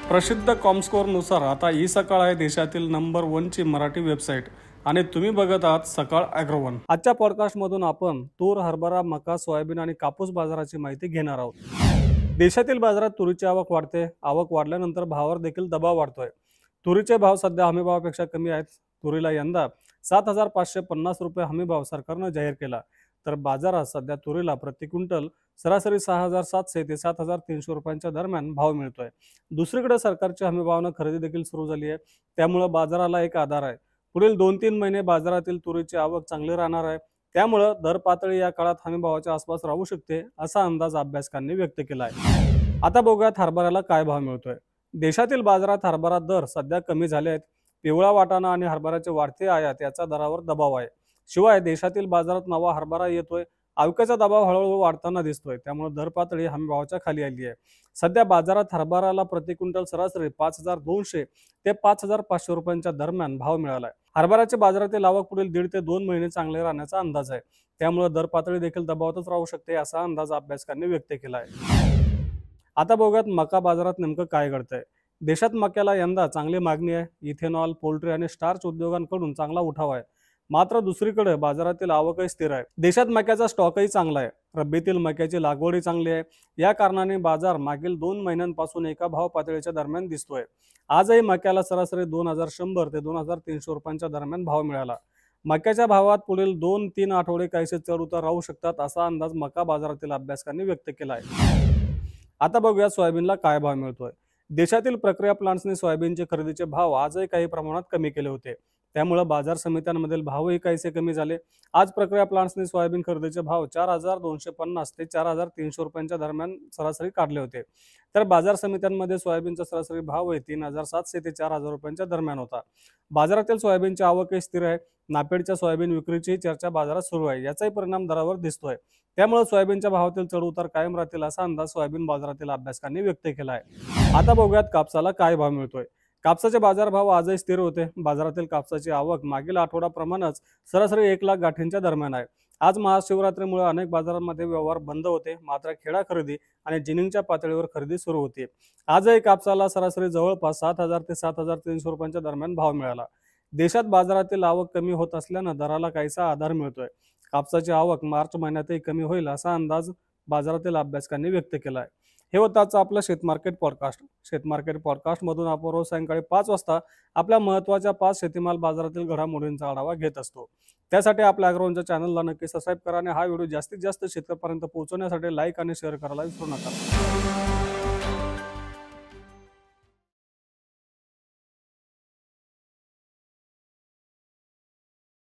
प्रसिद्ध कॉमस्कोरनुसार आता ई सकाळ आहे देशातील नंबर 1 ची मराठी वेबसाईट आणि तुम्ही बघत आहात सकाळ ॲग्रोवन। आजच्या पॉडकास्टमधून आपण तूर, हरभरा, मका, सोयाबीन आणि कापूस बाजाराची माहिती घेणार आहोत। देशातील बाजारात तुरीची आवक वाढते। आवक वाढल्यानंतर भावावर देखील दबाव वाढतोय। तुरीचे भाव सध्या हमीभावापेक्षा कमी आहेत। तुरीला यंदा 7,550 रुपये हमीभाव सरकारने जाहीर केला, तर बाजारात सध्या तुरीला प्रति क्विंटल सरासरी 6,700 ते 7,300 रुपयांच्या दरम्यान भाव मिळतोय। दुसरीकडे सरकारच्या हमीभावाने खरेदी देखील सुरू झाली आहे, त्यामुळे बाजाराला एक आधार आहे। पुढील 2-3 महिने बाजारातील तुरीची आवक चांगली राहणार आहे, त्यामुळे दर पातळी या काळात हमीभावाच्या आसपास राहू शकते, असा अंदाज अभ्यासकांनी व्यक्त केला आहे। आता बघूयात हरभऱ्याला काय भाव मिळतोय। देशातील बाजारात हरभरा दर सध्या कमी झाले आहेत। पिवळा वाटाणा आणि हरभऱ्याचे वाढते आयात याचा दरावर दबाव आहे। शिवाय देशातील बाजारात नवा हरभरा येतोय, आवकेचा दबाव हळूहळू वाढताना दिसतोय, त्यामुळे दर पातळी हमीभावाच्या खाली आली आहे। सध्या बाजारात हरभराला प्रति क्विंटल सरासरी 5,200 ते 5,500 रुपयांच्या दरम्यान भाव मिळाला आहे। हरभऱ्याच्या बाजारातील आवक पुढील 1.5 ते 2 महिने चांगले राहण्याचा अंदाज आहे, त्यामुळे दर पातळी देखील दबावातच राहू शकते, असा अंदाज अभ्यासकांनी व्यक्त केला आहे। आता बघूयात मका बाजारात नेमकं काय घडतंय। देशात मक्याला यंदा चांगली मागणी आहे। इथेनॉल, पोल्ट्री आणि स्टार्च उद्योगांकडून चांगला उठाव आहे। मात्र दुसरीकडे बाजारातील आवकही स्थिर आहे। देशात मक्याचा स्टॉकही चांगला आहे। रब्बीतील मक्याची लागवडही चांगली आहे। या कारणाने बाजार मागील 2 महिन्यांपासून एका भाव पातळीच्या दरम्यान दिसतोय। आजही मक्याला सरासरी 2,100 ते 2,300 रुपयांच्या दरम्यान भाव मिळाला। मक्याच्या भावात पुढील 2-3 आठवडे काहीसे चढ उतार राहू शकतात, असा अंदाज मका बाजारातील अभ्यासकांनी व्यक्त केला आहे। आता बघूया सोयाबीनला काय भाव मिळतोय। देशातील प्रक्रिया प्लांट्सने सोयाबीनचे खरेदीचे भाव आजही काही प्रमाणात कमी केले होते, त्यामुळे बाजार समित्यांमधील भावही काहीसे कमी झाले। आज प्रक्रिया प्लांट्सने सोयाबीन खरेदीचे भाव 4,250 ते 4,300 रुपयांच्या दरम्यान सरासरी काढले होते, तर बाजार समित्यांमध्ये सोयाबीनचा सरासरी भावही 3,700 ते 4,000 रुपयांच्या दरम्यान होता। बाजारातील सोयाबीनची आवकही स्थिर आहे। नापेडच्या सोयाबीन विक्रीची चर्चा बाजारात सुरू आहे, याचाही परिणाम दरावर दिसतोय, त्यामुळे सोयाबीनच्या भावातील चढ उतार कायम राहतील, असा अंदाज सोयाबीन बाजारातील अभ्यासकांनी व्यक्त केला आहे। आता बघूयात कापसाला काय भाव मिळतोय। कापसाचे बाजारभाव आजही स्थिर होते। बाजारातील कापसाची आवक मागील आठवड्याप्रमाणेच सरासरी 1 लाख गाठींच्या दरम्यान आहे। आज महाशिवरात्रीमुळे अनेक बाजारांमध्ये व्यवहार बंद होते, मात्र खेडा खरेदी आणि जिनिंगच्या पातळीवर खरेदी सुरू होती। आजही कापसाला सरासरी जवळपास 7,000 ते 7,300 रुपयांच्या दरम्यान भाव मिळाला। देशात बाजारातील आवक कमी होत असल्यानं दराला काहीसा आधार मिळतोय। कापसाची आवक मार्च महिन्यातही कमी होईल, असा अंदाज बाजारातील अभ्यासकांनी व्यक्त केला आहे। हे होतं आजचं आपलं शेतमार्केट पॉडकास्ट। शेतमार्केट पॉडकास्टमधून आपण रोज सायंकाळी 5 वाजता आपल्या महत्त्वाच्या 5 शेतीमाल बाजारातील घडामोडींचा आढावा घेत असतो। त्यासाठी आपल्या ॲग्रोवनच्या चॅनलला नक्की सबस्क्राईब करा आणि हा व्हिडिओ जास्तीत जास्त शेतकऱ्यांपर्यंत पोहोचवण्यासाठी लाईक आणि शेअर करायला विसरू नका।